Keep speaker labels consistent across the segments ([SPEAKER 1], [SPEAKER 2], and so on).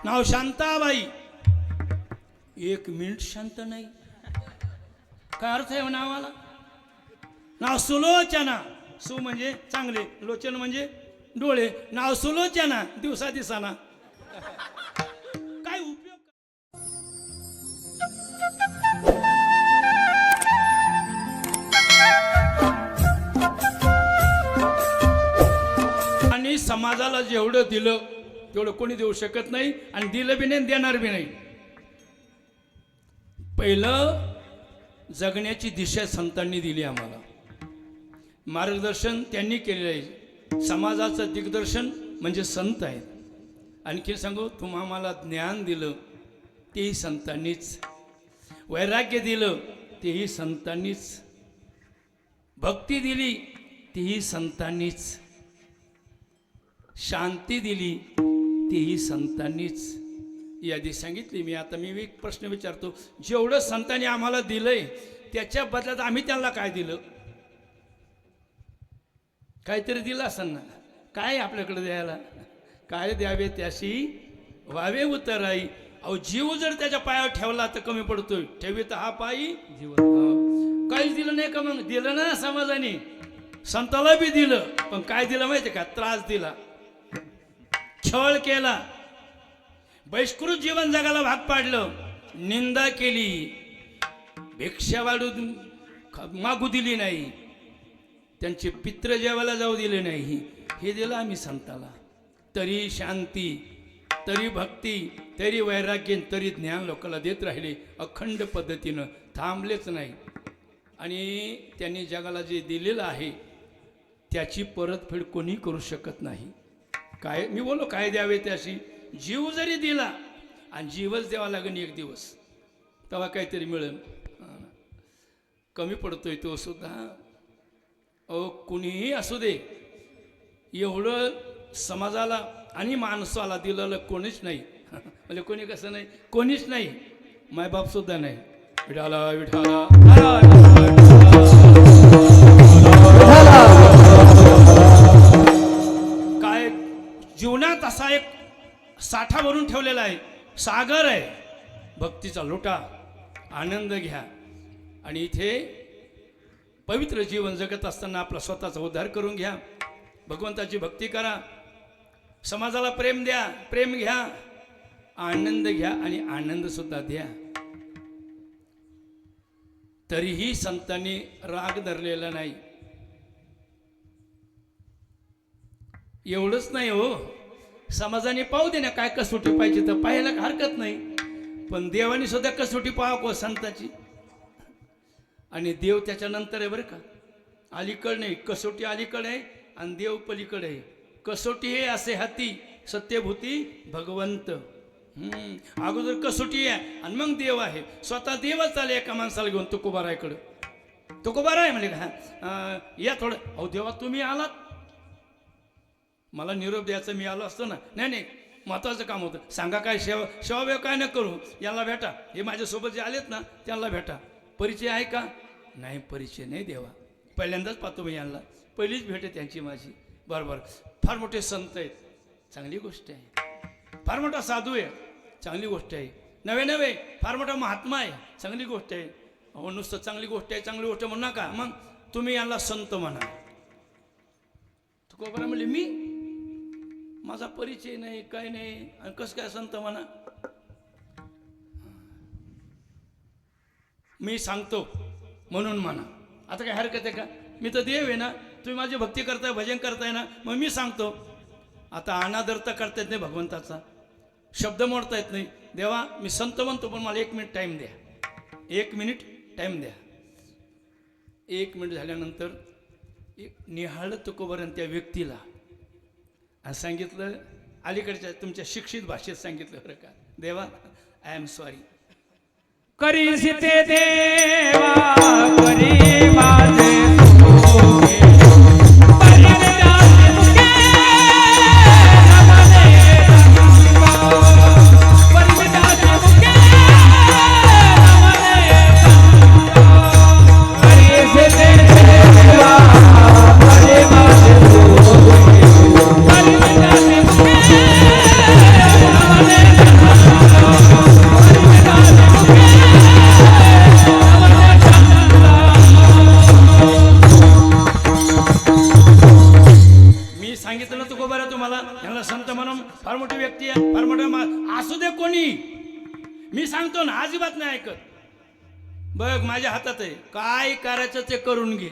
[SPEAKER 1] नाव Shantabai. 1 minute शांत नाही. काय अर्थ आहे नावाला? नाव सुलोचना. सु म्हणजे चांगले, लोचन म्हणजे डोळे. नाव सुलोचना, दिवसा दिसाना. काय उपयोग? आणि समाजाला जेवढं दिलं तेवढं कोणी देऊ शकत नाही, आणि दिलं बी नाही, देणार बी नाही. पहिलं जगण्याची दिशा संतांनी दिली आम्हाला. मार्गदर्शन त्यांनी केलेलं आहे. समाजाचं दिग्दर्शन म्हणजे संत आहेत. आणखी सांगू, तुम्हा आम्हाला ज्ञान दिलं तेही संतांनीच, वैराग्य दिलं तेही संतांनीच, भक्ती दिली तेही संतांनीच, शांती दिली तेही संतांनीच. यादी सांगितली मी. आता मी एक प्रश्न विचारतो, जेवढं संतांनी आम्हाला दिलंय त्याच्या बदल्यात आम्ही त्यांना काय दिलं? काहीतरी दिलं असेल ना. काय आपल्याकडे द्यायला? काय द्यावे त्याशी व्हावे उतराई. अहो, जीव जर त्याच्या पायावर ठेवला तर कमी पडतोय. ठेवी तर हा पायी जीव. काहीच दिलं नाही का? मग दिलं ना समाजाने. संताला बी दिलं, पण काय दिलं माहिती का? त्रास दिला, छळ केला, बहिष्कृत जीवन जगाला भाग पाडलं, निंदा केली, भिक्षा वाढू मागू दिली नाही, त्यांचे पित्र जेवायला जाऊ दिले नाही. हे दिलं आम्ही संताला. तरी शांती, तरी भक्ती, तरी वैराग्य, तरी ज्ञान लोकांना देत राहिले अखंड पद्धतीनं, थांबलेच नाही. आणि त्यांनी जगाला जे दिलेलं आहे त्याची परतफेड कोणी करू शकत नाही. काय मी बोलो, काय द्यावे त्याशी? जीव जरी दिला, आणि जीवच द्यावा लागेल एक दिवस, तेव्हा काहीतरी मिळेल. कमी पडतोय तो सुद्धा. अहो, कुणीही असू दे, एवढं समाजाला आणि माणसाला दिलेलं कोणीच नाही. म्हणजे कोणी कसं नाही, कोणीच नाही. मायबाप सुद्धा नाही. विठाला विठाला काय जीवनात असा एक साठा भरून ठेवलेला आहे, सागर आहे भक्तीचा. लुटा, आनंद घ्या. आणि इथे पवित्र जीवन जगत असताना आपला स्वतःचा उद्धार करून घ्या. भगवंताची भक्ती करा, समाजाला प्रेम द्या, प्रेम घ्या, आनंद घ्या, आणि आनंद सुद्धा द्या. तरीही संतांनी राग धरलेला नाही. एवढंच नाही हो, समाजाने पाहू दे ना, काय कसोटी पाहिजे तर पाहायला हरकत नाही, पण देवाने सुद्धा कसोटी पाहावं संताची. आणि देव त्याच्यानंतर आहे बरं का. अलीकड नाही, कसोटी अलीकडे आहे आणि देव पलीकडे आहे. कसोटी हे असे हाती सत्यभूती भगवंत. अगोदर कसोटी आहे आणि मग देव आहे. स्वतः देवच आले एका माणसाला घेऊन तुकोबारायकडं. तुकोबाराय म्हणले का या थोडं. अहो देवा, तुम्ही आलात, मला निरोप द्यायचं, मी आलो असतो ना. नाही नाही, महत्वाचं काम होतं. सांगा काय सेवा, सेवा काय न करू, याला भेटा. हे माझ्यासोबत जे आलेत ना त्यांना भेटा. परिचय आहे का? नाही, परिचय नाही देवा, पहिल्यांदाच पाहतो मी यांना, पहिलीच भेट आहे त्यांची माझी. बरोबर, फार मोठे संत आहेत, चांगली गोष्ट आहे. फार मोठा साधू आहे, चांगली गोष्ट आहे. नवे नवे फार मोठा महात्मा आहे, चांगली गोष्ट आहे. अहो, नुसतं चांगली गोष्ट आहे, चांगली गोष्ट म्हणू नका. मग तुम्ही यांना संत म्हणा. तुकोबारा म्हणले, मी माझा परिचय नाही, काय नाही, आणि कसं काय संत म्हणा? मी सांगतो म्हणून म्हणा. आता काय हरकत आहे का? मी तर देव आहे ना, तुम्ही माझी भक्ती करताय, भजन करताय ना, मग मी सांगतो. आता अनादर तर करता येत नाही भगवंताचा, शब्द मोडता येत नाही. देवा, मी संत म्हणतो, पण मला 1 मिनिट टाईम द्या. 1 मिनिट टाईम द्या. 1 मिनिट झाल्यानंतर निहाळ तुकोबाराने त्या व्यक्तीला आणि सांगितलं, अलीकडच्या तुमच्या शिक्षित भाषेत सांगितलं बरं का, देवा आय एम सॉरी.
[SPEAKER 2] करीसिते देवा करी माझे
[SPEAKER 3] Thank you.
[SPEAKER 1] फार मोठी व्यक्ती आहे, फार मोठा असू दे कोणी, मी सांगतो ना, अजिबात नाही ऐकत. बघ माझ्या हातात आहे, काय करायचं ते करून घे.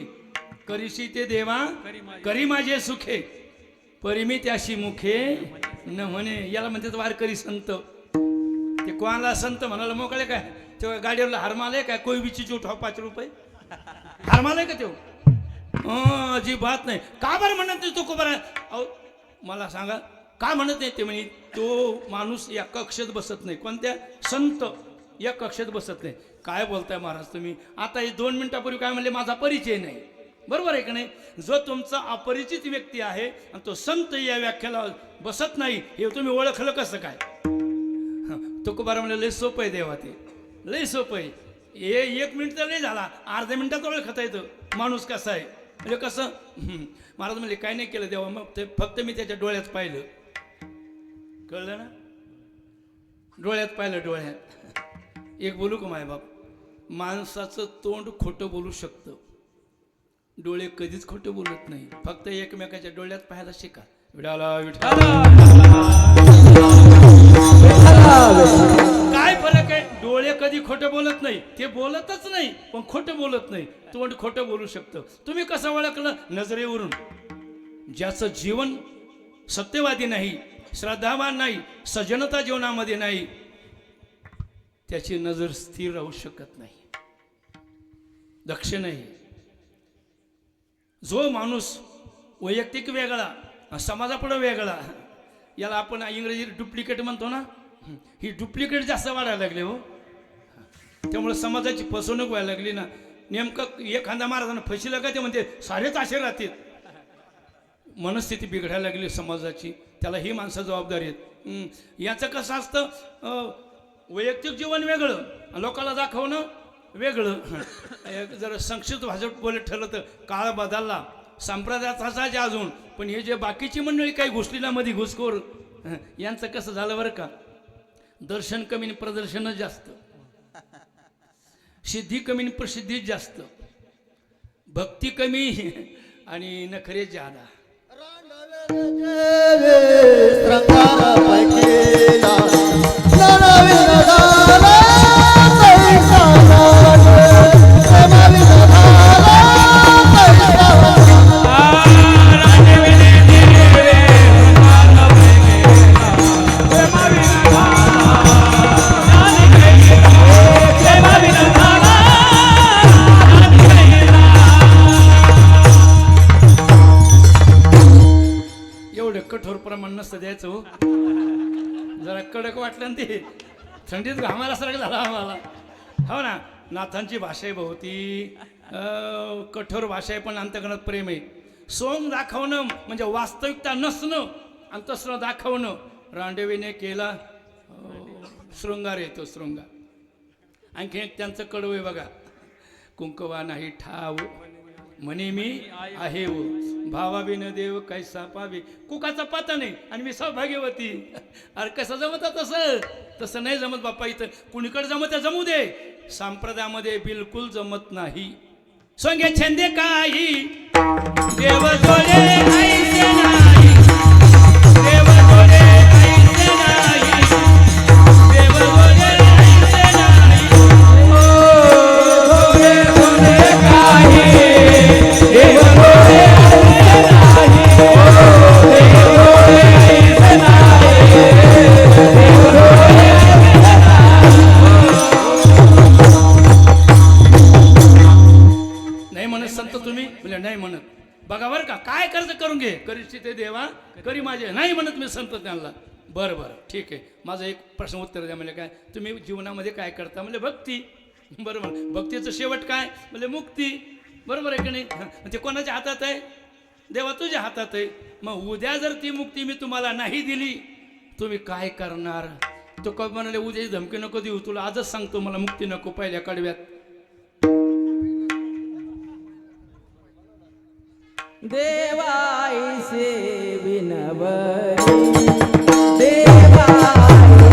[SPEAKER 1] करीशी ते देवा करी माझे सुखे, परी मी त्याशी मुखे न म्हणे. याला म्हणतात वारकरी संत. ते कोणाला संत म्हणाला मोकळे काय? तेव्हा गाडीवरला हारमालय काय? कोई बिची चूट हो 5 रुपये हारमालय का तेव्हा? अजिबात नाही. का बरं म्हणत नाही तो? बरं अहो मला सांगा का म्हणत नाही ते? म्हणे तो माणूस या कक्षेत बसत नाही. कोणत्या? संत या कक्षेत बसत नाही. काय बोलताय महाराज तुम्ही? आता हे 2 मिनिटापूर्वी काय म्हणले? माझा परिचय नाही. बरोबर आहे का नाही? जो तुमचा अपरिचित व्यक्ती आहे आणि तो संत या व्याख्याला बसत नाही, हे तुम्ही ओळखलं कसं काय? तुकोबारा म्हणलं लय सोपं आहे देवा, ते लय सोपं आहे. 1 मिनिट तर लय झाला, अर्ध्या मिनिटात ओळखता येतं माणूस कसा आहे. म्हणजे कसं? महाराज म्हणले काय नाही केलं देवा, मग ते फक्त मी त्याच्या डोळ्यात पाहिलं. कळलं ना? डोळ्यात पाहिलं, डोळ्यात. एक बोलू का माय बाप, माणसाचं तोंड खोटं बोलू शकतं, डोळे कधीच खोटं बोलत नाही. फक्त एकमेकाच्या डोळ्यात पाहायला शिका. विडाला काय फरक आहे? डोळे कधी खोटं बोलत नाही, ते बोलतच नाही, पण खोटं बोलत नाही. तोंड खोटं बोलू शकतं. तुम्ही कसं ओळखलं? नजरेवरून. ज्याचं जीवन सत्यवादी नाही, श्रद्धावान नाही, सज्जनता जीवनामध्ये नाही, त्याची नजर स्थिर राहू शकत नाही. दक्ष नाही. जो माणूस वैयक्तिक वेगळा, समाजापुढे वेगळा, याला आपण इंग्रजीत डुप्लिकेट म्हणतो ना, ही डुप्लिकेट जास्त वाढायला लागले हो. त्यामुळे समाजाची फसवणूक व्हायला लागली ना. नेमकं एखादा महाराजांना फसिलं का ते म्हणते सारेच असे राहतील. मनस्थिती बिघडायला लागली समाजाची, त्याला ही माणसं जबाबदारी आहेत. याचं कसं असतं, वैयक्तिक जीवन वेगळं, लोकांना दाखवणं वेगळं. जर संक्षिप्त भाषेत बोलत ठरलं तर काळ बदलला, संप्रदायात असायचे अजून, पण हे जे बाकीची मंडळी काही घुसलीला मध्ये घुसखोर, यांचं कसं झालं बरं का? दर्शन कमी आणि प्रदर्शनच जास्त, सिद्धी कमी आणि प्रसिद्धीच जास्त, भक्ती कमी आणि नखरे ज्यादा. कठोर प्रमाण नसतं द्यायचं हो. जरा कडक वाटलं ना ते, थंडीत घामाला सारखं झाला आम्हाला. हो ना, नाथांची भाषा आहे बहुती कठोर भाषा आहे, पण अंतकरणात प्रेम आहे. सोंग दाखवणं म्हणजे वास्तविकता नसणं आणि तसं दाखवणं. रांडेवीने केला शृंगार येतो, शृंगार. आणखी एक त्यांचं कडवं आहे बघा, कुंकवा नाही ठाव म्हणे मी आहे वो, भावाबिन देव कैसा पावे. कुकाचा पाता नाही आणि मी सौभाग्यवती. अरे कसं जमत? तसं नाही जमत बाप्पा. इथं कुणीकडे जमत जमू दे, संप्रदायामध्ये बिलकुल जमत नाही. सोंगे छंदे काही देव जोडे ऐसे नाही, देव जोडे ऐसे नाही, देव जोडे ऐसे नाही. ओ देव जोडे काही देव जोडे ऐसे नाही, ओ देव जोडे ऐसे नाही, देव जोडे ऐसे नाही म्हणत संत तुम्ही म्हणजे नाही म्हणत. बघा बरं का, काय करायचं करून घे. करीची ते देवा करी माझे, नाही म्हणत मी संत त्यांना. बरं बरं ठीक आहे. माझं एक प्रश्न उत्तर द्या. म्हणजे काय तुम्ही जीवनामध्ये काय करता? म्हणजे भक्ती. बरोबर. भक्तीचं शेवट काय? म्हणजे मुक्ती. बरोबर आहे की नाही? ते कोणाच्या हातात आहे? देवा तुझ्या हातात आहे. मग उद्या जर ती मुक्ती मी तुम्हाला नाही दिली, तुम्ही काय करणार? तो कधी म्हणाले उद्याची धमकी नको देऊ, तुला आजच सांगतो मला मुक्ती नको पहिल्या कडव्यात.
[SPEAKER 3] देवाईसे विनवरी देवाईसे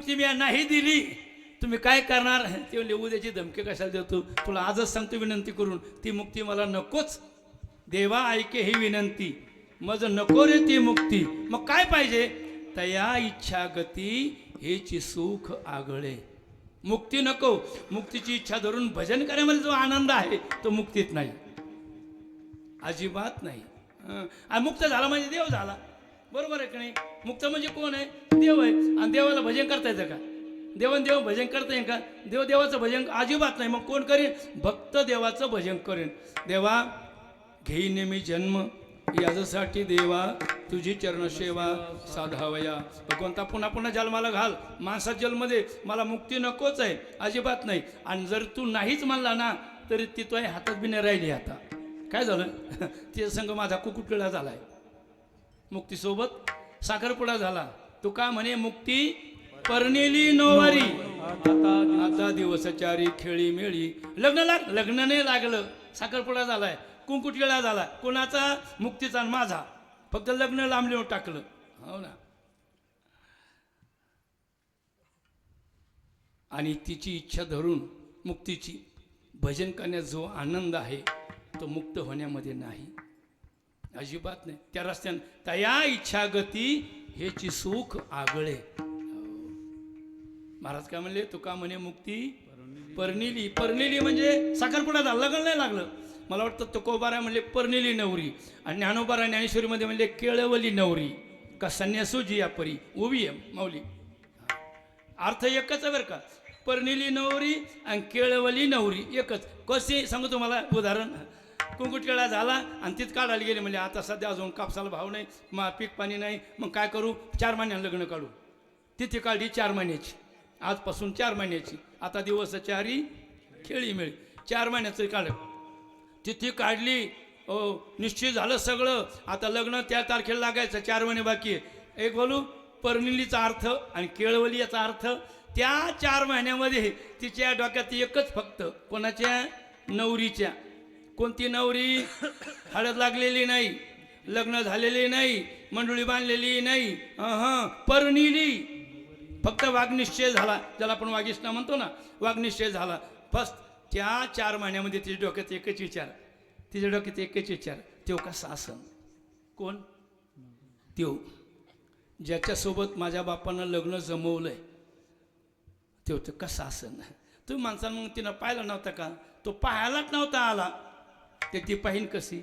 [SPEAKER 1] मुक्ती मी नाही दिली तुम्ही काय करणार? ते म्हणले उद्याची धमकी कशाला देतो, तुला आजच सांगतो विनंती करून, ती मुक्ती मला नकोच. देवा ऐके ही विनंती, मज नको रे ती मुक्ती. मग काय पाहिजे? तया इच्छा गती हेची सुख आगळे. मुक्ती नको, मुक्तीची इच्छा धरून भजन करण्यामध्ये जो आनंद आहे तो मुक्तीत नाही, अजिबात नाही. आणि मुक्त झाला म्हणजे देव झाला, बरोबर आहे का नाही? मुक्त म्हणजे कोण आहे? देव आहे. आणि देवाला भजन करता येतं का? देव भजन करता येईल का? देवाचं भजन अजिबात नाही. मग कोण करेन? भक्त देवाचं भजन करेन. देवा घेई नेहमी जन्म याच्यासाठी देवा तुझी चरणसेवा साधावया. भगवंता पुन्हा पुन्हा जन्माला घाल, माणसात जन्ममध्ये मला मुक्ती नकोच आहे, अजिबात नाही. आणि जर तू नाहीच म्हणला ना तरी ती तो हातात बी नाही राहिली. आता काय झालं? ते संघ माझा कुकुटळा झालाय. मुक्तीसोबत साखरपुडा झाला. तू का म्हणे मुक्ती परनेली नोवारी, आता दिवसचारी खेळी मेळी. लग्न नाही लागलं, साखरपुडा झालाय, कुंकुटकेळा झाला. कोणाचा? मुक्तीचा आणि माझा. फक्त लग्न लांबले टाकलं. हो ना. आणि तिची इच्छा धरून मुक्तीची भजन करण्यात जो आनंद आहे तो मुक्त होण्यामध्ये नाही, अजिबात नाही. त्या रस्त्यानं तया इच्छा गती हेची सुख आगळे. महाराज काय म्हणले? तुका म्हणे मुक्ती परनेली म्हणजे साखरपुडा झाला, लग्न नाही लागलं. मला वाटतं तुकोबारा म्हणले परनेली नवरी, आणि ज्ञानोबारा ज्ञानेश्वरीमध्ये म्हणले केळवली नवरी का संन्यासू जी या परी उभी आहे माऊली. अर्थ एकच आहे बरं का, परनेली नवरी आणि केळवली नवरी एकच. कसे सांगू तुम्हाला उदाहरण? कुंकुटकेळा झाला आणि तीच काढायला गेले. म्हणजे आता सध्या अजून कापसाला भाव नाही, मग पीक पाणी नाही, मग काय करू? 4 महिन्यानं लग्न काढू. तिथे काढली 4 महिन्याची, आजपासून 4 महिन्याची. आता दिवस चारी खेळी मिळी. 4 महिन्याचं काढ. तिथे काढली, निश्चित झालं सगळं. आता लग्न त्या तारखेला लागायचं, 4 महिने बाकी आहे. एक बोलू परनिलीचा अर्थ आणि केळवली याचा अर्थ. त्या 4 महिन्यामध्ये तिच्या डोक्यात एकच फक्त, कोणाच्या? नवरीच्या. कोणती नवरी? हळद लागलेली नाही, लग्न झालेली नाही, मंडळी बांधलेली नाही, परनिली. फक्त वागनिश्चय झाला, ज्याला आपण वागिष्ठा म्हणतो ना, वागनिश्चय झाला. फक्त त्या 4 महिन्यामध्ये तिच्या डोक्यात एकच विचार, त्यो कसा असन? कोण? त्यो ज्याच्यासोबत माझ्या बापानं लग्न जमवलंय, त्यो तर कसा असन? तुम्ही माणसानं मग तिनं पाहिलं नव्हतं का? तो पाहायलाच नव्हता आला, ते ती पाहीन कशी?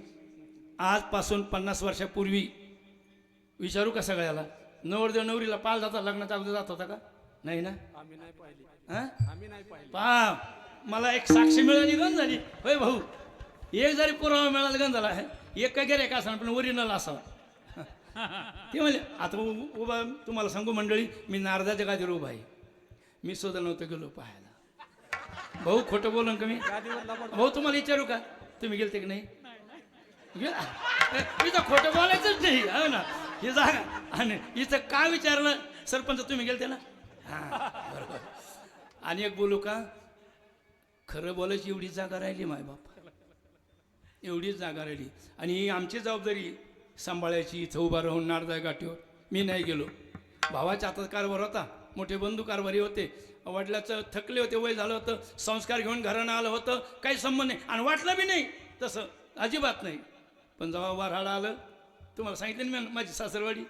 [SPEAKER 1] आजपासून 50 वर्षापूर्वी विचारू का सगळ्याला? नवरदेव नवरीला पाल जाता, लग्नाच्या अगोदर जात होता का? नाही ना? आम्ही नाही पाहिली. पहा, मला एक साक्षी मिळाली, गंज झाली. होय भाऊ, एक जरी पुरावा मिळाला गंज झाला आहे. एक काय गिऱ्हाईक असा पण ओरिजिनल असावा. ते म्हणजे आता उभा, तुम्हाला सांगू मंडळी, मी नारदाच्या गादीवर उभा आहे. मी सुद्धा नव्हतं गेलो पाहायला. भाऊ खोटं बोलून का मी? भाऊ तुम्हाला विचारू का, तुम्ही गेलते की नाही? इथं खोटं बोलायचंच नाही, हो ना. हे जागा आणि इथं काय विचारलं? सरपंच तुम्ही गेलते ना? हां बरोबर. आणि एक बोलू का, खरं बोलायची एवढी जागा राहिली मायबाप, एवढीच जागा राहिली. आणि ही आमची जबाबदारी सांभाळायची. इथं उभा राहून नारदा गाठीवर. मी नाही गेलो. भावाच्या हातात कारभार होता, मोठे बंधू कारभारी होते. वडिलाचं थकले होते, वय झालं होतं, संस्कार घेऊन घरानं आलं होतं, काही संबंध नाही. आणि वाटलं बी नाही तसं, अजिबात नाही. पण जेव्हा वऱ्हाड आलं, तुम्हाला सांगितलं ना मी, माझी सासरवाडी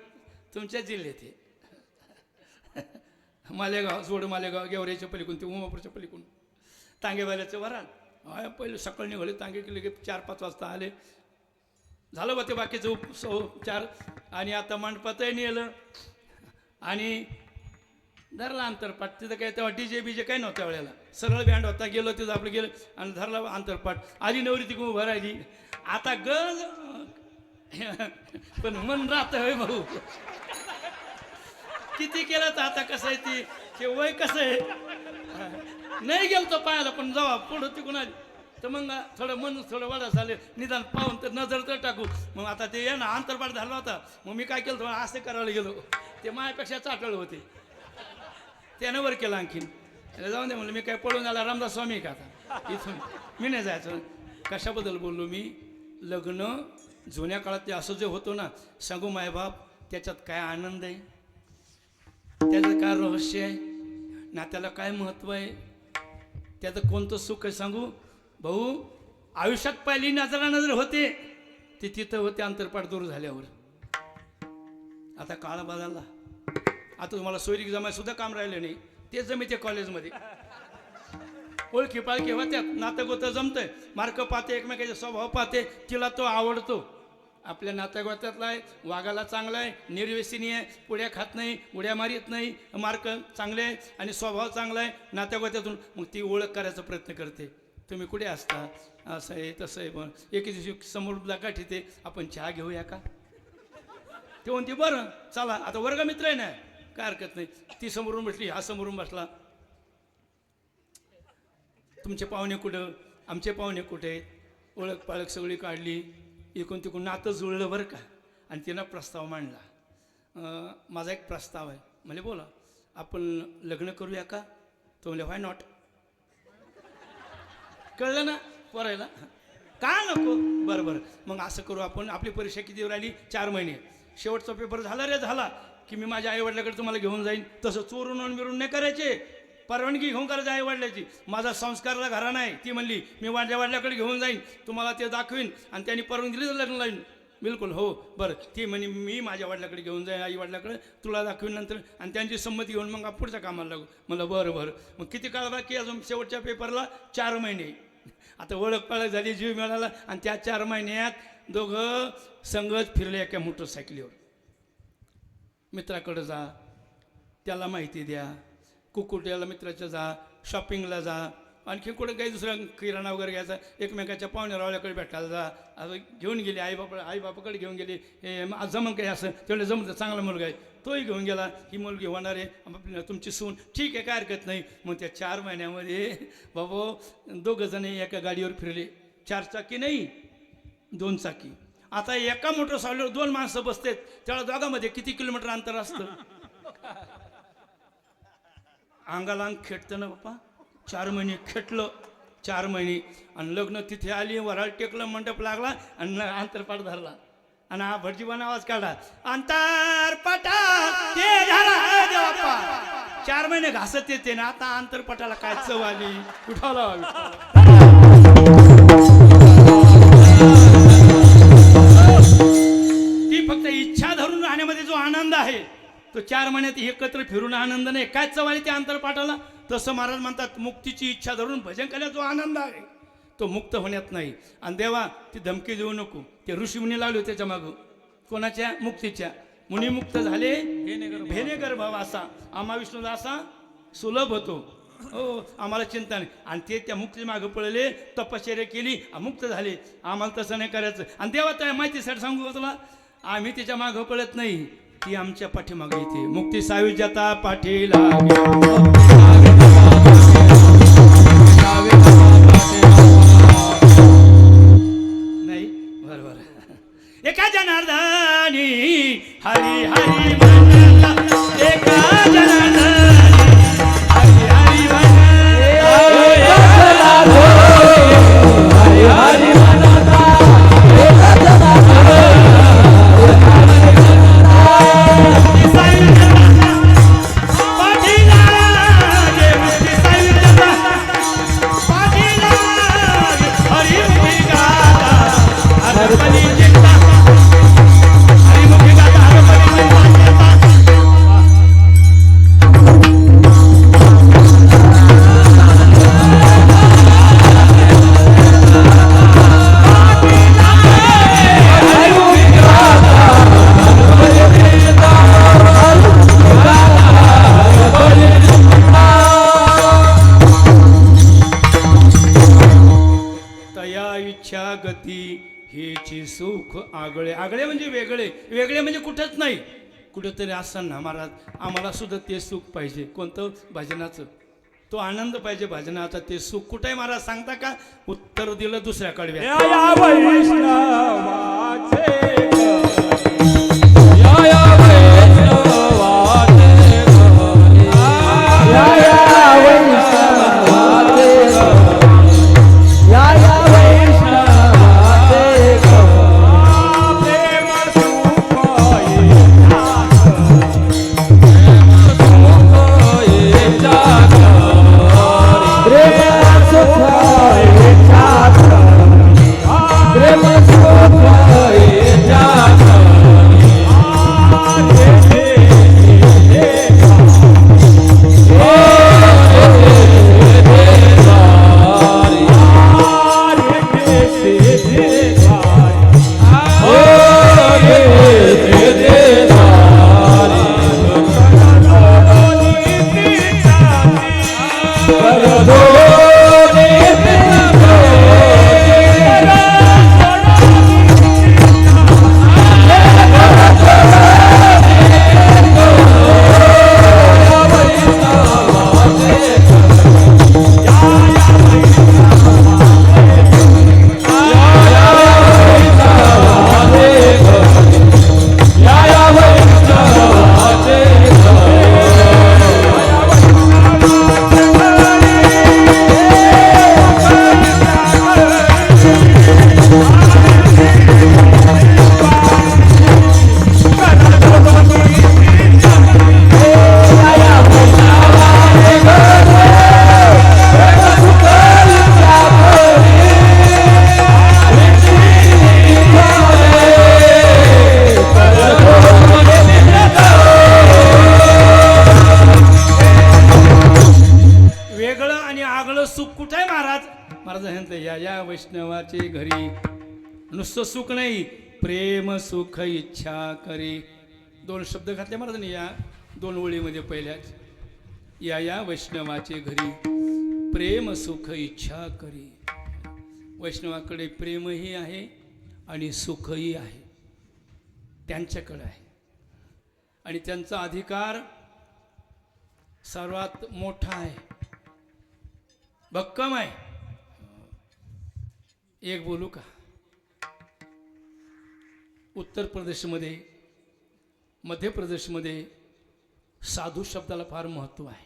[SPEAKER 1] तुमच्या जिल्ह्यात आहे. मालेगाव, मालेगाव गेवऱ्याच्या पलीकडून ते उमापूरच्या पलीकडून तांगेवाल्याचं वऱ्हाड. पहिले सकाळी निघाले, तांगे केले की 4-5 वाजता आले. झालं बा ते बाकीचं उपचार. आणि आता मंडपातही नेलं आणि धरला अंतरपाठ. तिथं काय तेव्हा डीजे बीजे काही नव्हतं त्यावेळेला, सरळ बँड होता. गेलो तिथं आपलं गेलं आणि धरला अंतरपाठ. आली नवरी तिकडून उभं राहिली. आता गज पण मन राहतं होय भाऊ, किती केलं तर. आता कसं आहे ते वय कसं आहे, नाही गेलो तो पाहायला, पण जावा पुढं तिकून आली तर मग थोडं मन थोडं वाढा झालं, निदान पाहून तर नजर तर टाकू. मग आता ते आहे ना अंतरपाठ झाला होता. मग मी काय केलं, थोडं असं करायला गेलो. ते माझ्यापेक्षा चाटळ होते, त्यानं वर केलं आणखीन. जाऊन दे म्हणलं, मी काय पळून आला रामदास स्वामी का आता इथून? मी नाही जायचं. कशाबद्दल बोललो मी? लग्न जुन्या काळात ते असं जे होतं ना, सांगू मायबाप, त्याच्यात काय आनंद आहे, त्याच्यात काय रहस्य आहे? नात्याला काय महत्व आहे, त्याचं कोणतं सुख आहे सांगू भाऊ. आयुष्यात पहिली नजर होते ते तिथं होते अंतरपाठ दूर झाल्यावर. आता काळ बदलला, आता तुम्हाला सोयरीक जमाय सुद्धा काम राहिलं नाही, ते जमिते कॉलेजमध्ये. ओळखी पाळखी होत्यात, नातं गोतं जमतंय, मार्क पाहते, एकमेकाचे स्वभाव पाहते, तिला तो आवडतो. आपल्या नात्यागोत्यातला आहे, वागायला चांगला आहे, निर्व्यसनी आहे, पुड्या खात नाही, उड्या मारीत नाही, मार्क चांगले आहे आणि स्वभाव चांगला आहे नात्यागोत्यातून. मग ती ओळख करायचा प्रयत्न करते. तुम्ही कुठे असता, असं आहे तसं आहे. पण एके दिवशी समोर गाठी ते आपण चहा घेऊया का, ते म्हणते बरं चला. आता वर्गमित्र आहे ना, काय हरकत नाही. ती समोरून बसली, हा समोरून बसला. तुमचे पाहुणे कुठं, आमचे पाहुणे कुठे आहेत, ओळख पाळख सगळी काढली, एकूण तिकून नातं जुळलं बरं का. आणि तिनं प्रस्ताव मांडला, माझा एक प्रस्ताव आहे. म्हणजे बोला आपण लग्न करूया का. तो म्हणजे व्हाय नॉट. कळलं ना पोरायला, का नको. बरं बरं मग असं करू आपण. आपली परीक्षा किती राहिली, 4 महिने. शेवटचा पेपर झाला रे झाला की मी माझ्या आईवडिलाकडे तुम्हाला घेऊन जाईन. तसं चोरून आणि बिरून नाही करायचे, परवानगी घेऊन करायचं आईवडिलाची. माझा संस्कारला घरा नाही. ती म्हणली मी माझ्या वडिलाकडे घेऊन जाईन, तुम्हाला ते दाखवीन आणि त्यांनी परवानगी दिली तर लग्न लाईन. बिलकुल हो बरं. ती म्हणे मी माझ्या वडिलाकडे घेऊन जाईन, आई वडिलाकडे तुला दाखवीन नंतर, आणि त्यांची संमती घेऊन मग पुढच्या कामाला लागू. म्हणलं बरं बरं. मग किती काळ बाकी अजून शेवटच्या पेपरला, 4 महिने. आता ओळख पाळख झाली, जीव मिळाला, आणि त्या 4 महिन्यात दोघं संगत फिरले एका मोटरसायकलीवर. मित्राकडे जा, त्याला माहिती द्या, कुकुट्याला मित्राच्या जा, शॉपिंगला जा, आणखी कुठे काही दुसरा किराणा वगैरे घ्यायचा, एकमेकाच्या पाहुण्या रावल्याकडे भेटायला जा. असं घेऊन गेले, आईबापाकडे घेऊन गेले. हे जमन काही असं तेवढं जमतं, चांगला मुलगा आहे तोही घेऊन गेला. ही मुलगी होणार आहे तुमची सून, ठीक आहे काय हरकत नाही. मग त्या 4 महिन्यामध्ये बाबा दोघं जण एका गाडीवर फिरले. 4 चाकी नाही, 2 चाकी. आता एका मोटरसायकलवर 2 माणसं बसतात, त्याला दोघांमध्ये किती किलोमीटर अंतर असतं. अंगाला अंग खेटतं ना बाप्पा. 4 महिने खेटलं, 4 महिने. आणि लग्न तिथे आली, वराळ टेकलं, मंडप लागला आणि अंतरपाठ धरला. आणि हा भटजीवाना आवाज काढला, अंतरपाटा ते झाला दे बाप्पा. 4 महिने घासत येते ना, आता अंतरपाटाला काय चव आली. उठावला ती फक्त इच्छा धरून राहण्यामध्ये जो आनंद आहे तो 4 महिन्यात एकत्र फिरून आनंद नाही. काय चव आली त्या अंतरपाठाला. तसं महाराज म्हणतात मुक्तीची इच्छा धरून भजन करण्याचा जो आनंद आहे तो मुक्त होण्यात नाही. आणि देवा ती धमकी देऊ नको. ते ऋषीमुनी लावले त्याच्या मागं, कोणाच्या, मुक्तीच्या. मुनी मुक्त झाले भेनेगर भाव असा, आम्हा विष्णूला असा सुलभ होतो. हो आम्हाला चिंता नाही. आणि ते त्या मुक्ती मागं पळले, तपश्चर्या केली, मुक्त झाले. आम्हाला तसं नाही करायचं. आणि देवा त्या माहितीसाठी सांगू तुला, आम्ही त्याच्या मागं पळत नाही, ती आमच्या पाठीमागे येते. मुक्ती सायुज्यता पाठीला नाही. बरोबर. एका जनार्दनी हरी हरी म्हणला, एका जनार्दनी हरी हरी म्हणला, हरी हरी म्हणला, एका जनार्दनी हेची सुख आगळे. आगळे म्हणजे वेगळे, वेगळे म्हणजे कुठंच नाही, कुठेतरी असताना महाराज आम्हाला सुद्धा ते सुख पाहिजे. कोणतं, भजनाचं. तो आनंद पाहिजे भजनाचा. ते सुख कुठे आहे महाराज सांगता का. उत्तर दिलं दुसऱ्या कडव्या.
[SPEAKER 2] जा
[SPEAKER 1] वैष्णवाचे घरी नुसतं सुख नाही, प्रेम सुख इच्छा करी. दोन शब्द घातले महाराजांनी या दोन ओळीमध्ये पहिल्याच. या वैष्णवाचे घरी प्रेम सुख इच्छा करी. वैष्णवाकडे प्रेमही आहे आणि सुखही आहे, त्यांच्याकडे आहे. आणि त्यांचा अधिकार सर्वात मोठा आहे, भक्कम आहे. एक बोलू का, उत्तर प्रदेशमध्ये मध्य प्रदेशमध्ये साधू शब्दाला फार महत्त्व आहे.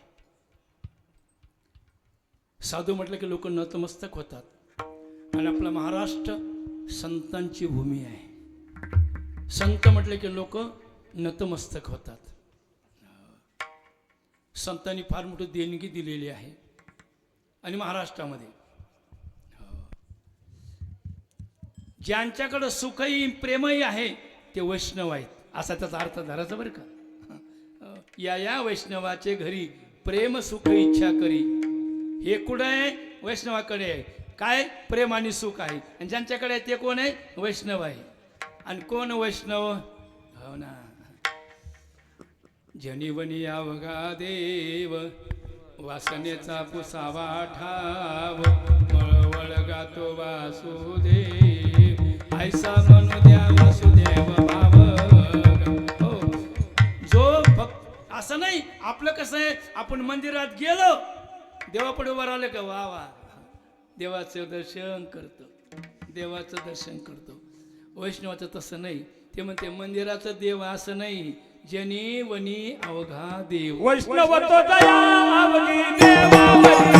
[SPEAKER 1] साधू म्हटलं की लोक नतमस्तक होतात. आणि आपला महाराष्ट्र संतांची भूमी आहे. संत म्हटले की लोक नतमस्तक होतात. संतांनी फार मोठी देणगी दिलेली आहे. आणि महाराष्ट्रामध्ये ज्यांच्याकडं सुखही प्रेमही आहे ते वैष्णव आहेत, असा त्याचा अर्थ धरायचा बरं का. या वैष्णवाचे घरी प्रेम सुख इच्छा करी. हे कुठं आहे? वैष्णवाकडे आहे. काय? प्रेम आणि सुख आहे. आणि ज्यांच्याकडे आहे ते कोण आहे? वैष्णव आहे. आणि कोण वैष्णव? हो ना, जनिवनी अवघा देव, वासनेचा पुसावा ठाव, मळवळ गातो वासुदेव, ऐसा म्हणू द्या वसुदेव भाव. हो, जो भक्त असं नाही. आपलं कसं आहे, आपण मंदिरात गेलो, देवापुढे उभं राहिलं का वा वा, देवाचं दर्शन करतो, देवाचं दर्शन करतो. वैष्णवाचं तसं नाही. ते म्हणते मंदिराचं देव असं नाही, जनी वनी अवघा देव.
[SPEAKER 2] वैष्णव तो दया अवघी देवावरी.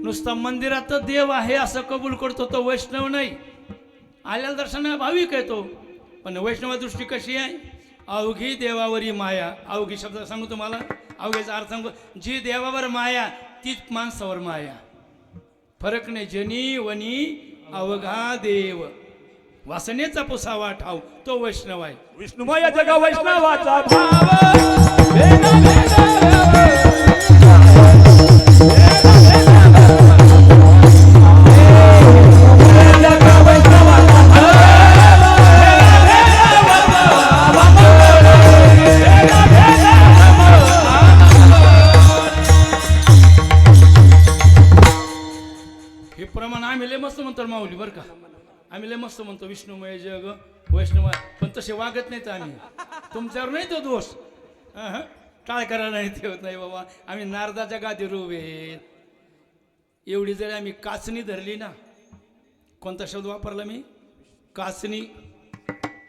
[SPEAKER 1] नुसता मंदिरात देव आहे असं कबूल करतो तो वैष्णव नाही. आलेल्या दर्शनाला भाविक आहे तो. पण वैष्णव दृष्टी कशी आहे? अवघी देवावरी माया. अवघी शब्द सांगू तुम्हाला, अवघीचा अर्थ सांगू. जी देवावर माया तीच माणसावर माया. फरक नाही. जनी वनी अवघा देव, वासनेचा पुसावा ठाव, तो वैष्णव आहे.
[SPEAKER 2] विष्णुमय जग वैष्णवाचा भाव.
[SPEAKER 1] हे प्रमाण आम्ही लय मस्त म्हणतो माऊली बरं का. आम्ही लय मस्त म्हणतो विष्णुमय जग वैष्णव, पण तसे वागत नाहीत आम्ही. तुमच्यावर नाही तो दोष, काय करायला नाही ते होत नाही बाबा. आम्ही नारदाच्या गादीवर उभे. एवढी जरी आम्ही काचणी धरली ना, कोणता शब्द वापरला मी? काचणी.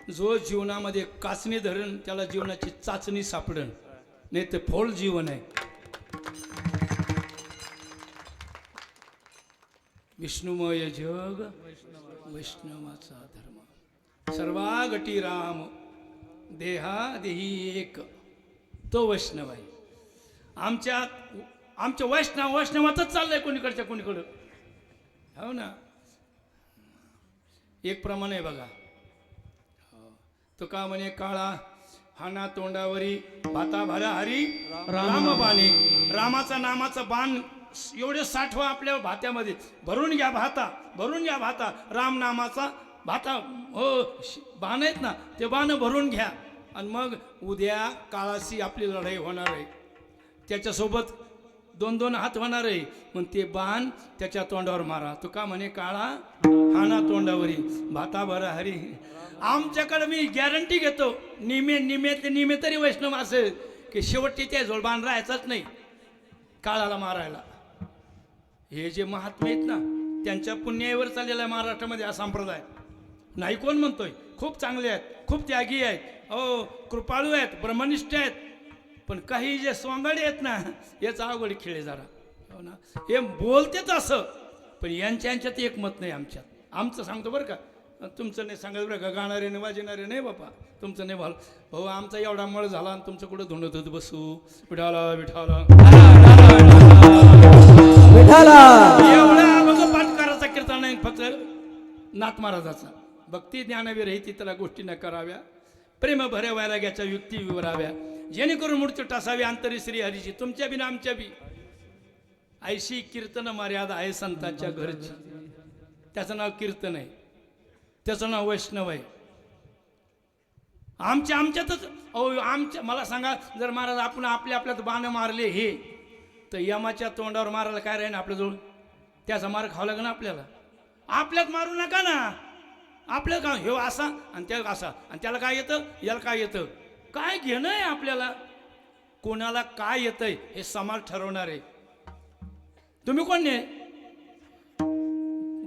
[SPEAKER 1] जो जीवनामध्ये काचणी धरण त्याला जीवनाची चाचणी सापडण, नाही तर फोल जीवन आहे. विष्णुमय जग वैष्णवाचा धर्म सर्वा गटी राम देहा देही एक तो वैष्णव आहे. आमच्या वैष्णवातच चाललंय कोणीकडच्या कोणीकडं. हो ना. एक प्रमाण आहे बघा. तो का म्हणे काळा हाना तोंडावरी भाता भरा हरी राम बाणे. रामाचा नामाचा बाण एवढे साठवा आपल्या भात्यामध्ये. भरून घ्या भाता राम नामाचा भाता. हो बाण आहेत ना ते बाण भरून घ्या. आणि मग उद्या काळाशी आपली लढाई होणार आहे. त्याच्यासोबत 2-2 हात होणार आहे. मग ते बाण त्याच्या तोंडावर मारा. तो का म्हणे काळा हाना तोंडावरी भाता भरा हरी. आमच्याकडे मी गॅरंटी घेतो निमे तरी वैष्णव असेल की शेवटी त्या जोड बाण राहायचाच नाही काळाला मारायला. हे जे महात्मे आहेत ना त्यांच्या पुण्यावर चाललेला आहे महाराष्ट्रामध्ये हा संप्रदाय. नाही कोण म्हणतोय. खूप चांगले आहेत, खूप त्यागी आहेत, हो कृपाळू आहेत, ब्रह्मनिष्ठ आहेत. पण काही जे सोंगाडे आहेत ना याचा अवघड खेळ जरा. हो ना. हे बोलतेच असं पण यांच्यात एक मत नाही आमच्यात. आमचं सांगतो बरं का. तुमचं नाही सांगत बरं का. गाणारे नाही वाजणारे नाही बापा. तुमचं नाही भाऊ. भाऊ आमचा एवढा मळ झाला आणि तुमचं कुठं धुंडत होत बसू. विठाला विठाला
[SPEAKER 3] विठाला
[SPEAKER 1] एवढा बघ पाठ करायचा कीर्तन नाही फक्त नाथ महाराजाचा. भक्ती ज्ञानवीर ही त्याला गोष्टी न कराव्या. प्रेम भरे वैराग्याच्या युक्ती विवराव्या. जेणेकरून मूर्ती टासावी अंतरी श्री हरीची. तुमच्या बी ना आमच्या बी ऐशी कीर्तन मर्यादा आहे संतांच्या घरची. त्याचं नाव कीर्तन आहे. त्याचं नाव वैष्णव आहे. आमच्यातच आमच्या मला सांगा जर महाराज आपण आपल्यात बाण मारले हे तर यमाच्या तोंडावर मारायला काय राहील आपल्याजवळ. त्याचा मार खावा लागेल ना आपल्याला. आपल्यात मारू नका ना. आपल्याला का हे असा आणि त्या असा आणि त्याला काय येतं याला काय येतं. काय घेणं आहे आपल्याला. कोणाला काय येतंय हे समाज ठरवणार आहे. तुम्ही कोण नाही.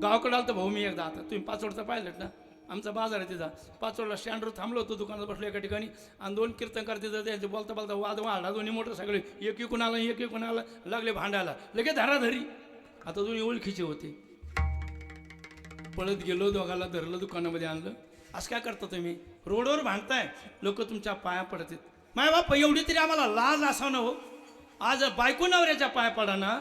[SPEAKER 1] गावाकडे आलं तर भाऊ मी एकदा. आता तुम्ही पाचोडचा पाहिलं ना आमचा बाजार आहे तिचा. पाचोडला स्टँडवर थांबलो होतो दुकानात बसलो एका ठिकाणी आणि 2 कीर्तनकार तिथं त्यांचे बोलता वाद वाढला. दोन्ही मोटर सगळे एक इकून आला लागले भांडायला. लगेच धराधरी. आता दोन्ही ओळखीचे होते. पळत गेलो दोघाला धरलं दुकानामध्ये आणलं. असं काय करता तुम्ही. रोडवर भांडताय लोक तुमच्या पाया पडतात. माय बाप एवढी तरी आम्हाला लाज असा न हो. आज बायको नवऱ्याच्या पाया पडाना,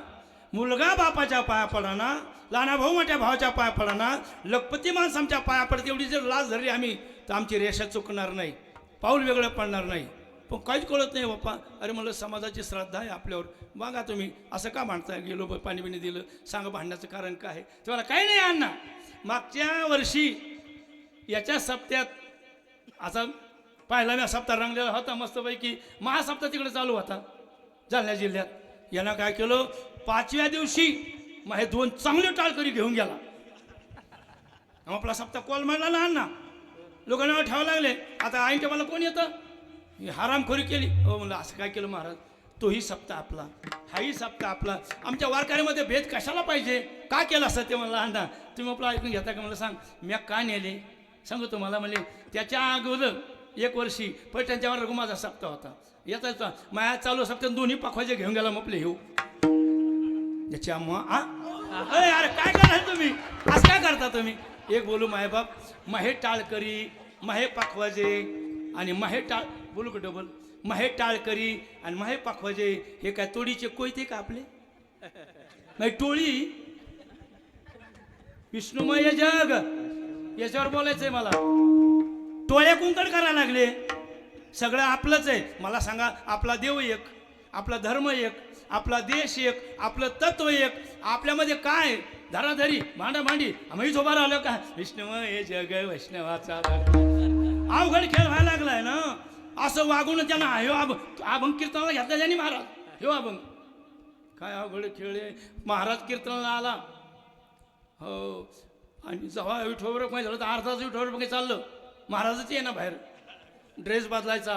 [SPEAKER 1] मुलगा बापाच्या पाया पडाना, लहाना भाऊ मोठ्या भावाच्या पाया पडाना, लखपती माणसं आमच्या पाया पडते. एवढी जर लाज धरली आम्ही तर आमची रेषा चुकणार नाही, पाऊल वेगळं पडणार नाही. पण काहीच कळत नाही बाप्पा. अरे म्हणलं समाजाची श्रद्धा आहे आपल्यावर. बघा तुम्ही असं का भांडताय. गेलो पाणी बिणी दिलं. सांगा भांडण्याचं कारण काय आहे. तुम्हाला काही नाही अण्णा. मागच्या वर्षी याच्या सप्त्यात असा पहिला मी सप्ताह रंगलेला होता मस्तपैकी. महासप्ताह तिकडे चालू होता जालना जिल्ह्यात. यानं काय केलं 5व्या दिवशी मग हे 2 चांगले टाळकरी घेऊन गेला. आपला सप्ताह कॉल मारला ना अण्णा. लोक नाव ठेवावं लागले. आता आईच्या मला कोण येतं. हरामखोरी केली. हो म्हणलं असं काय केलं महाराज. तोही सप्ताह आपला हाही सप्ताह आपला. आमच्या वारकऱ्यामध्ये भेद कशाला पाहिजे. का केला असं ते म्हणलं अण्णा तुम्ही आपलं ऐकून घेता का. मला सांग मी का नेले सांगू तुम्हाला. म्हणले त्याच्या अगोदर 1 वर्षी पैठणच्या वर माझा सप्ताह होता. याचा माया चालू सप्ताह दोन्ही पाखवाजे घेऊन गेला मग आपले. याच्या अरे काय करणार तुम्ही. असं काय करता तुम्ही. एक बोलू मायबाप महे टाळकरी महे पाखवाजे आणि महे टाळ बोलू का डबल. महे टाळकरी आणि महे पाखवाजे हे काय तोडीचे कोयते का आपले. नाही टोळी विष्णुमय जग याच्यावर बोलायचंय मला. टोळ्या कुंकड करायला लागले. सगळं आपलंच आहे. मला सांगा आपला देव एक, आपला धर्म एक, आपला देश एक, आपलं तत्व एक. आपल्यामध्ये काय धराधरी भांडाभांडी आम्ही झोबा राहिलो का. विष्णुमय जग वैष्णवाचा अवघड खेळ व्हायला लागलाय ना. असं वागून त्यांना ह्यो अभंग कीर्तनाला घेतला त्यांनी महाराज. ह्यो अभंग काय अवघड खेळ आहे. महाराज कीर्तनाला आला हो आणि जेव्हा विठोबर काय झालं तर अर्धाच विठोबर काही चाललं. महाराजाची आहे ना बाहेर. ड्रेस बदलायचा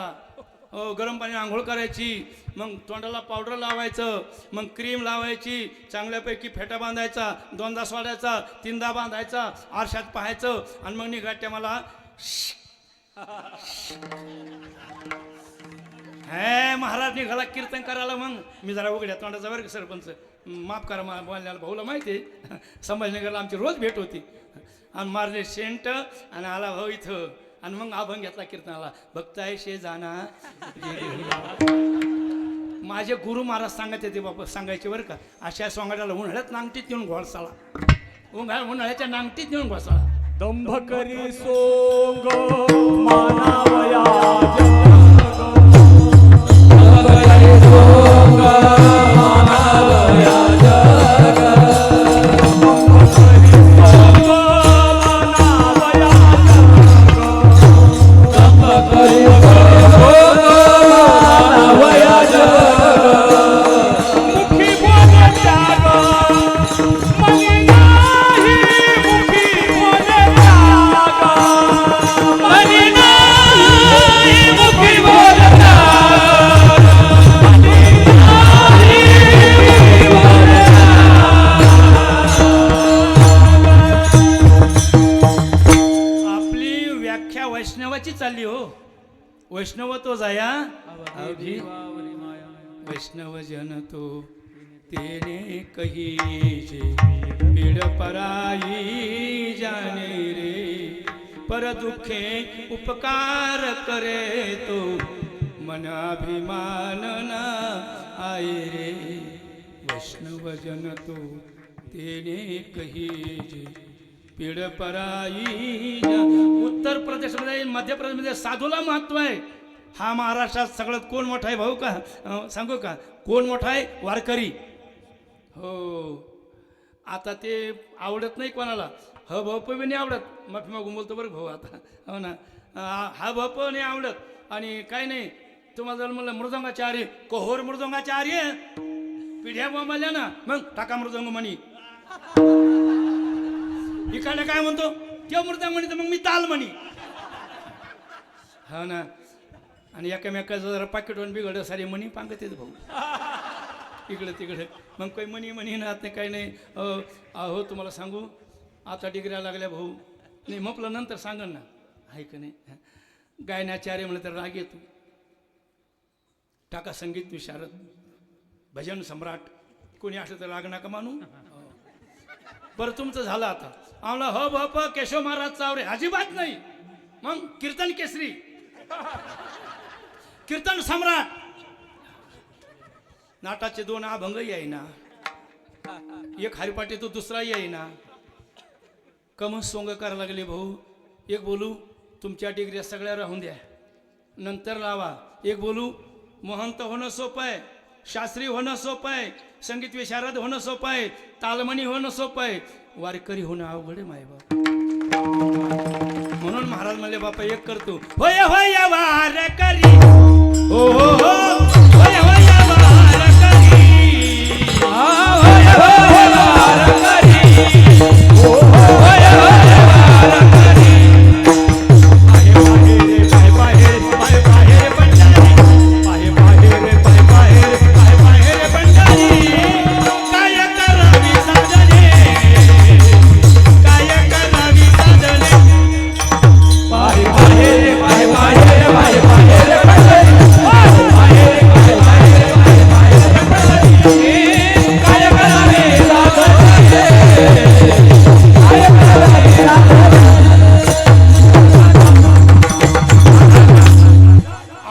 [SPEAKER 1] हो, गरम पाणी आंघोळ करायची, मग तोंडाला पावडर लावायचं, मग क्रीम लावायची, चांगल्यापैकी फेटा बांधायचा, 2दा सोडायचा, 3दा बांधायचा, आरशात पाहायचं आणि मग निघाट्या मला हे महाराज निघाला कीर्तन करायला. मग मी जरा उघड्या तोंडाचा बरं सरपंच माफ करा बोलण्याला भाऊला माहिती आहे संभाजीनगरला आमची रोज भेट होती आणि मारले सेंट आणि आला भाऊ इथं आणि मग अभंग घेतला कीर्तनाला बघताय शे जाना माझे गुरु महाराज सांगत येते बाबा सांगायचे बरं का अशा सोंगाड्याला उन्हाळ्यात नांगटीत नेऊन घोळसाळा उन्हाळ्याच्या नांगटीत नेऊन घोळसाळा
[SPEAKER 2] दंभ करी सोंग मानावया
[SPEAKER 1] वैष्णवाची चालली हो वैष्णव तो जाया अवघी वैष्णव जन तो तेने कही पीड पराई जाने रे पर दुखे उपकार करे तो मन अभिमान न आए रे वैष्णव जन तो तेने कही पीड पराई उत्तर प्रदेशमध्ये मध्य प्रदेशमध्ये साधूला महत्व आहे हा महाराष्ट्रात सगळ्यात कोण मोठा आहे भाऊ का सांगू का कोण मोठा आहे वारकरी हो आता ते आवडत नाही कोणाला ह भाऊ पण नाही आवडत माफी मागून बोलतो बरं भाऊ आता हो ना हा भाऊ पण नाही आवडत आणि काय नाही तुम्हाला जर म्हणलं मृदंगाचार्य कोहोर मृदंगाचार्य पिढ्या बोंबाल्या ना मग टाका मृदंग म्हणी इकडे काय म्हणतो ते मृदंग म्हणी तर मग मी ताल म्हणी हो ना आणि एकामेकाचं जरा पाकिटवरून बिघड सारे मणी पांगत येत भाऊ इकडे तिकडे मग काही मणी राहत नाही काही नाही अहो तुम्हाला सांगू आता डिग्र्या लागल्या भाऊ नाही म्हटलं नंतर सांगन ना आहे का नाही गायनाचार्य म्हणलं तर राग येतो टाका संगीत विशारद भजन सम्राट कोणी असलं तर राग नका मानू बरं तुमचं झालं आता आम्हाला ह भप केशव महाराज चावरे अजिबात नाही मग कीर्तन केसरी कीर्तन सम्राट नाटाचे दोन अभंग येईना एक हरिपाठी तो दुसरा येईना कमस सोंग करायला लागले भाऊ एक बोलू तुमच्या डिग्र्या सगळ्या राहून द्या नंतर लावा एक बोलू महंत होणं सोपं आहे शास्त्री होणं सोपं आहे संगीत विशारद होणं सोपं आहे तालमणी होणं सोपं आहे वारकरी होणं अवघड आहे मायबाप म्हणून महाराज म्हणले बापा एक करतो होय होय वारकरी हो हो हो होय होय वारकरी होय होय वारकरी हो हो होय वारकरी पाय पाय पाय पाय पंढरी पाय पाय पाय पाय पाय पंढरी काय करावी साधने काय करावी साधने पाय पाय पाय पाय पाय पाय पंढरी काय करावी साधने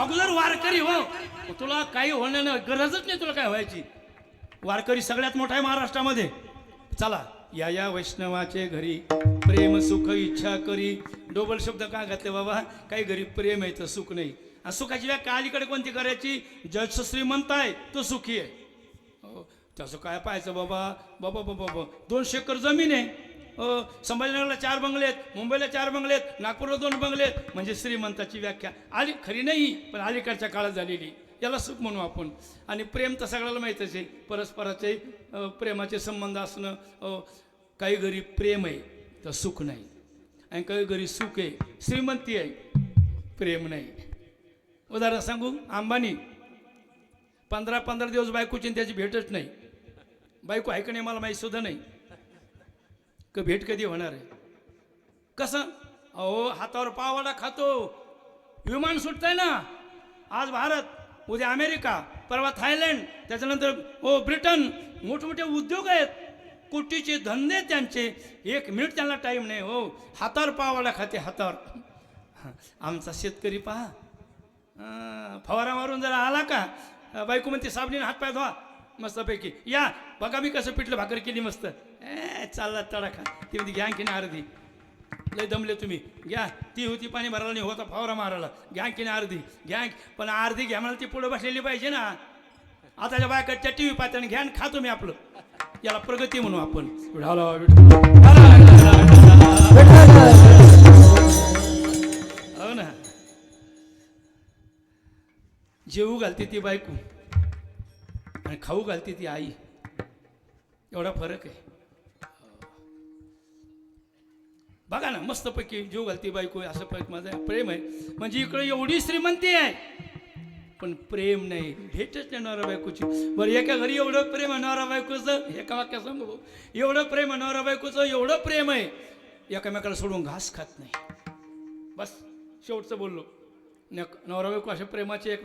[SPEAKER 1] अगोदर वारकरी हो तुला काही होणं नाही गरजच नाही तुला काय व्हायची वारकरी सगळ्यात मोठा आहे महाराष्ट्रामध्ये चला या वैष्णवाचे घरी प्रेम सुख इच्छा करी डोबल शब्द का घातले बाबा काही घरी प्रेम आहे तर सुख नाही आणि सुखाची व्याख्या अलीकडे कोणती करायची जज श्रीमंत आहे तो सुखी आहे हो त्याचं काय पाहायचं बाबा बाबा बाबा बाबा 200 एकर जमीन आहे संभाजीनगरला 4 बंगले आहेत मुंबईला 4 बंगले आहेत नागपूरला 2 बंगले आहेत म्हणजे श्रीमंताची व्याख्या आली खरी नाही पण अलीकडच्या काळात झालेली याला सुख म्हणू आपण आणि प्रेम तर सगळ्याला माहीतच आहे परस्पराचे प्रेमाचे संबंध असणं काही घरी प्रेम आहे तर सुख नाही आणि काही घरी सुख आहे श्रीमंती आहे प्रेम नाही उदाहरण सांगू अंबानी 15 दिवस बायकोची त्याची भेटच नाही बायको आहे का नाही मला माहीत सुद्धा नाही का भेट कधी होणार आहे कसं अहो हातावर पावाडा खातो विमान सुटतंय ना आज भारत उद्या अमेरिका परवा थायलंड त्याच्यानंतर ब्रिटन मोठमोठे उद्योग आहेत, कोटीचे धंदे आहेत त्यांचे, 1 मिनिट त्यांना टाईम नाही हो. हातावर पावाला खाते, हातावर. आमचा शेतकरी पहा, फवारा मारून जरा आला का बायको म्हणते साबणीने हातपाय धुवा मस्तपैकी, या बघा मी कसं पिठलं भाकर केली मस्त, चालला तडाखा. ती म्हणते घ्या आणखीन अर्धी, लय दमले तुम्ही, घ्या. ती होती पाणी भरायला नाही होता फवारा मारायला, घ्या आणखीन अर्धी, घ्या. पण अर्धी घ्या मला ती पुढे बसलेली पाहिजे ना. आताच्या बायकडच्या टी व्ही पाहताना घ्या आणि खातो मी आपलं, याला प्रगती म्हणू आपण. हो ना. जेवू घालते ती बायको आणि खाऊ घालते ती आई, एवढा फरक आहे. बघा ना मस्तपैकी जेव घालते बायको, असं माझं प्रेम आहे. म्हणजे इकडे एवढी श्रीमंती आहे पण प्रेम नाही, भेटच नाही नवरा बायकोची. बरं एका घरी एवढं प्रेम आहे नवरा बायकोचं, एका वाक्यात सांगू भाऊ, एवढं प्रेम आहे नवरा बायकोचं, एवढं प्रेम आहे एकामेकाला सोडून घास खात नाही. बस शेवटचं बोललो. नवरा बायको अशा प्रेमाचे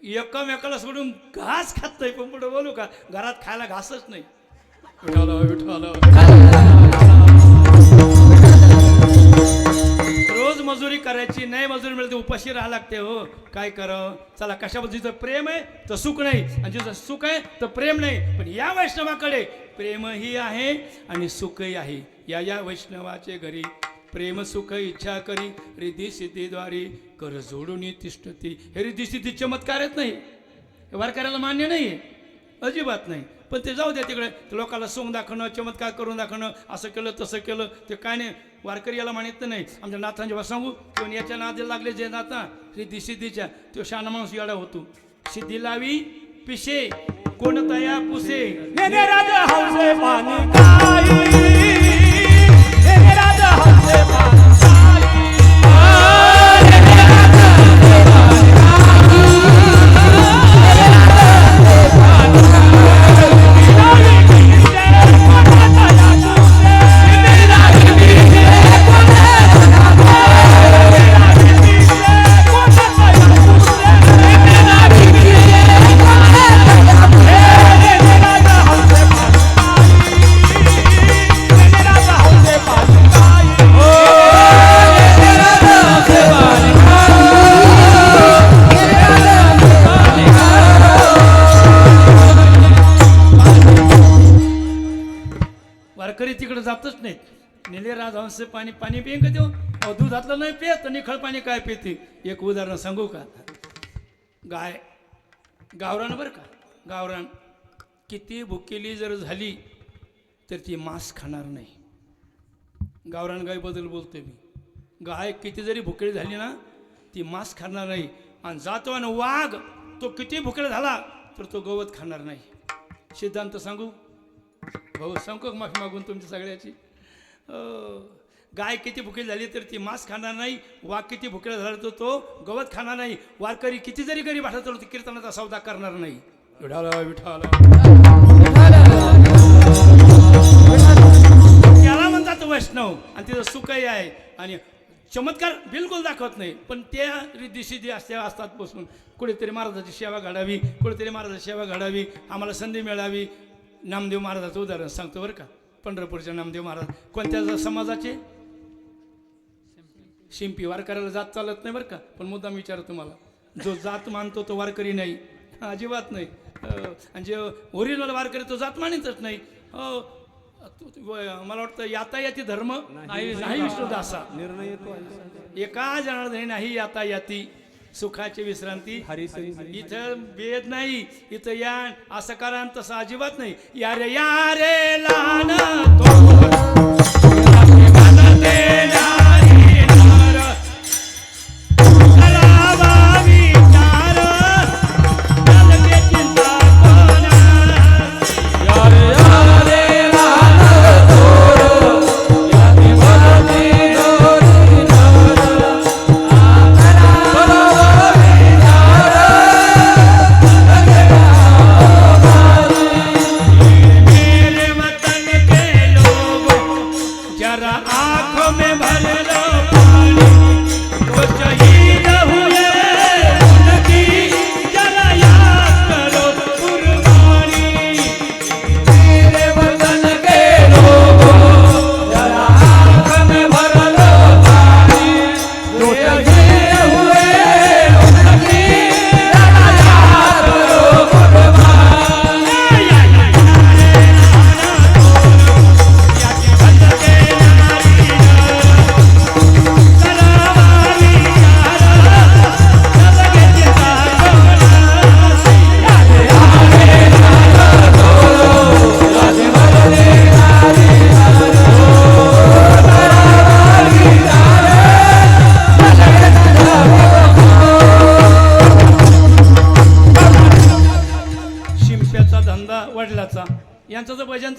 [SPEAKER 1] एकामेकाला सोडून घास खात नाही. पण पुढे बोलू का, घरात खायला घासच नाही. रोज मजुरी करायची, नाही मजुरी मिळते उपाशी राहावं लागते हो. काय करावं, चला. कशाबद्दल जिथं प्रेम आहे तर सुख नाही, आणि जिथं सुख आहे तर प्रेम नाही. पण या वैष्णवाकडे प्रेमही आहे आणि सुखही आहे. या वैष्णवाचे घरी प्रेम सुख इच्छा करी, रिद्धी सिद्धीद्वारी कर जोडून तिष्ठती. हे रिद्धी सिद्धी चमत्कारच नाही, हे वारकऱ्याला मान्य नाही आहे, अजिबात नाही. पण ते जाऊ द्या तिकडे, लोकांना सोंग दाखवणं, चमत्कार करून दाखवणं, असं केलं तसं केलं, ते काय नाही. वारकरी याला मानित नाही. आमच्या नाथांच्या जेव्हा सांगू किंवा याच्या नादी लागले जे नाथा रिद्धी सिद्धीच्या, तो शाना माणूस याडा होतो. सिद्धी लावी पिशे कोणतया पुसे,
[SPEAKER 2] राजा हौसे पाणी काही, राजा हौसे पाणी
[SPEAKER 1] तिकडे जातच नाहीत. नेले राजहंस पाणी पाणी पिईन का देऊ, दुधातलं नाही पित, निखळ पाणी काय पिते. एक उदाहरण सांगू का, गाय गावरान बरं का, गावरान किती भुकेली जर झाली तर ती मांस खाणार नाही. गावरान गायबद्दल बोलतोय मी. गाय किती जरी भुकेली झाली ना ती मांस खाणार नाही. आणि जातो आणि वाघ तो किती भुकेला झाला तर तो गवत खाणार नाही. सिद्धांत सांगू भाऊ, सांगू माफी मागून तुमच्या सगळ्याची. गाय किती भुकेली झाली तर ती मांस खाणार नाही, वाघ किती भुकेला झाला तर तो गवत खाणार नाही. वारकरी किती जरी गरीब असला तर कीर्तनाचा सौदा करणार नाही. त्याला म्हणतात वैष्णव, आणि तिथं सुखही आहे आणि चमत्कार बिलकुल दाखवत नाही. पण त्या रिद्धी असतात बसून, कुठेतरी महाराजाची सेवा घडावी, कुठेतरी महाराजाची सेवा घडावी, आम्हाला संधी मिळावी. नामदेव महाराजाचं उदाहरण सांगतो बरं का. पंढरपूरच्या नामदेव महाराज कोणत्या समाजाचे, शिंपी. वारकऱ्याला जात चालत नाही बरं का. पण मुद्दाम विचार तुम्हाला, जो जात मानतो तो वारकरी नाही, अजिबात नाही. आणि जे ओरिजिनल वारकरी तो जात मानितच नाही. मला वाटतं यातायाती धर्म नाही विष्णुदासा, एका जनार्दनी नाही यातायाती सुखाची विश्रांती. इथं भेद नाही, इथं या असं करा तसं अजिबात नाही. यारे यारे लान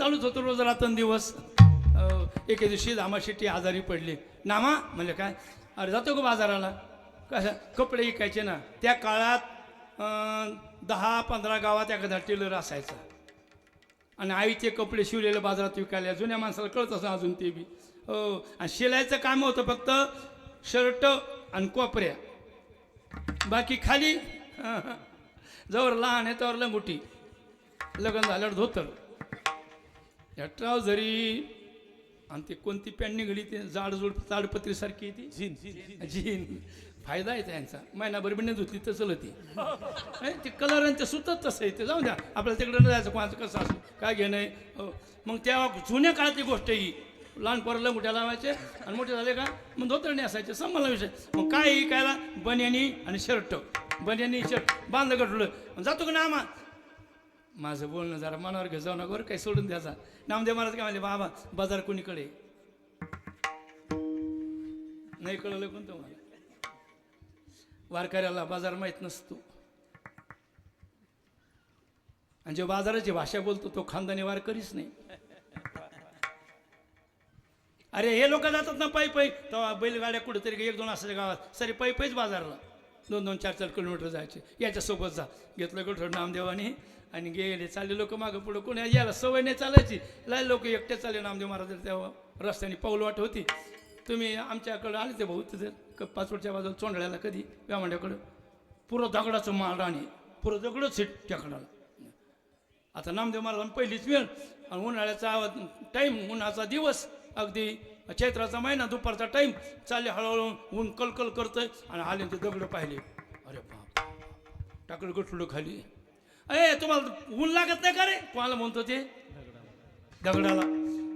[SPEAKER 1] चालूच होतं रोज रात्रंदिवस. एके दिवशी दामा शेट्टी आजारी पडले. नामा म्हणले काय? अरे जातो का बाजाराला? कसं कपडे विकायचे ना. त्या काळात 10-15 गावात एखादा टेलर असायचा आणि आईचे कपडे शिवलेले बाजारात विकायला. जुन्या माणसाला कळत असं अजून ते बी. हो. आणि शिलायचं काम होतं फक्त शर्ट आणि कोपऱ्या, बाकी खाली जवळ लहान आहे त्यावर लंगोटी, लग्न झाल्यावर धोतर, या ट्राउझरी आणि ते कोणती पॅन्ट निघली ते जाडजूड ताडपत्रीसारखी ती जीन. फायदा आहे त्यांचा. महिनाभर बिने धुतली तर चलत ते कलर आणि ते सुतत तसं आहे ते. जाऊ द्या आपल्याला तिकडे न जायचं, कोणाचं कसं असं काय घेणं आहे. हो. मग त्या जुन्या काळातली गोष्ट ही. लहान पोराला मोठ्या लावायचे आणि मोठे झाले का मग धोतरणे असायचे. संभाला विषय. मग काय कायला बन्यानी आणि शर्ट, बन्यानी शर्ट बांधलं गठुलं जातो का नामा. माझं बोलणं जरा मनावर घे जाऊ नका बरं, काही सोडून द्यायचा. नामदेव महाराज काय म्हणले, बाबा बाजार कोणीकडे नाही कळलं कोणतं मला. वारकऱ्याला बाजार माहीत नसतो आणि जो बाजाराची भाषा बोलतो तो खानदानी वारकरीच नाही. अरे हे लोक जातात ना पायी पायी, तेव्हा बैलगाड्या कुठेतरी 1-2 असायच्या गावात सरी पायी पायीच बाजारला 2-2, 4-4 किलोमीटर जायचे. याच्यासोबत जा घेतलं गोठड नामदेवाने आणि गेले. चालले लोक मागं पुढं. कोणी यायला सवय नाही चालायची. लय लोक एकटे चालले. नामदेव महाराज तेव्हा रस्त्याने पाऊल वाट होती. तुम्ही आमच्याकडं आले ते भाऊ तिथे पाचवडच्या बाजूला चोंडळ्याला कधी व्यामांड्याकडं पुरं दगडाचं माळ आणि पुरं दगडच सीट त्याकडाला. आता नामदेव महाराज पहिलीच वेळ आणि उन्हाळ्याचा टाईम, उन्हाचा दिवस, अगदी चैत्राचा महिना, दुपारचा टाईम. चालले हळूहळू, ऊन कलकल करतोय आणि आले ते दगड पाहिले. अरे बाप, टाकलं गठुडं खाली. अरे तुम्हाला ऊन लागत नाही का रे? कोणाला म्हणतो ते? दगडाला.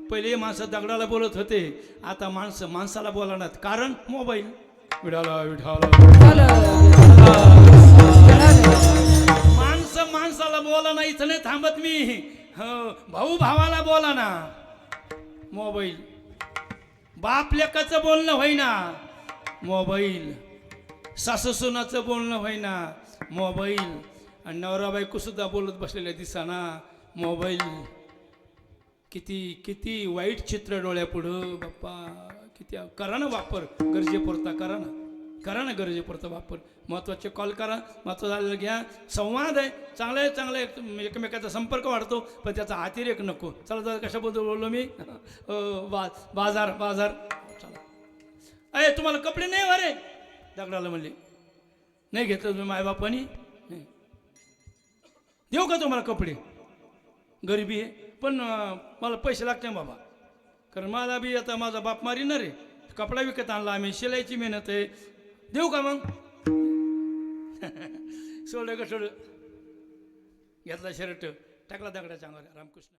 [SPEAKER 1] पहिले माणसं दगडाला बोलत होते, आता माणसं माणसाला बोलणार. कारण मोबाईल. विठाला विठाला. माणसं माणसाला बोला ना, इथं नाही थांबत मी. भाऊ भावाला बोला ना. मोबाईल. बाप लेकाचं बोलणं होईना, मोबाईल. सासू सुनाचं बोलणं होईना, मोबाईल. आणि नवरा बायको सुद्धा बोलत बसलेल्या दिसाना, मोबाईल. किती किती वाईट चित्र डोळ्यापुढं बाप्पा. किती. करा ना वापर गरजेपुरता, करा ना गरजेपुरता वापर. महत्त्वाचे कॉल करा, महत्त्व झालेलं घ्या. संवाद आहे चांगला आहे, चांगला आहे, एकमेकाचा संपर्क वाढतो, पण त्याचा अतिरेक नको. चला तर कशाबद्दल बोललो मी? बाजार बाजार. चला. अरे तुम्हाला कपडे नाही अरे? दगडाला म्हणले नाही घेतलं तुम्ही मायबापानी. नाही देऊ का तुम्हाला कपडे? गरिबी आहे पण मला पैसे लागते बाबा. कारण मला बी आता माझा बाप मारीणार रे. कपडा विकत आणला आम्ही, शिलाईची मेहनत आहे. देऊ का मग? सोडलं का सोड. घेतला शर्ट, टाकला दगडाच्या अंगावर. रामकृष्ण.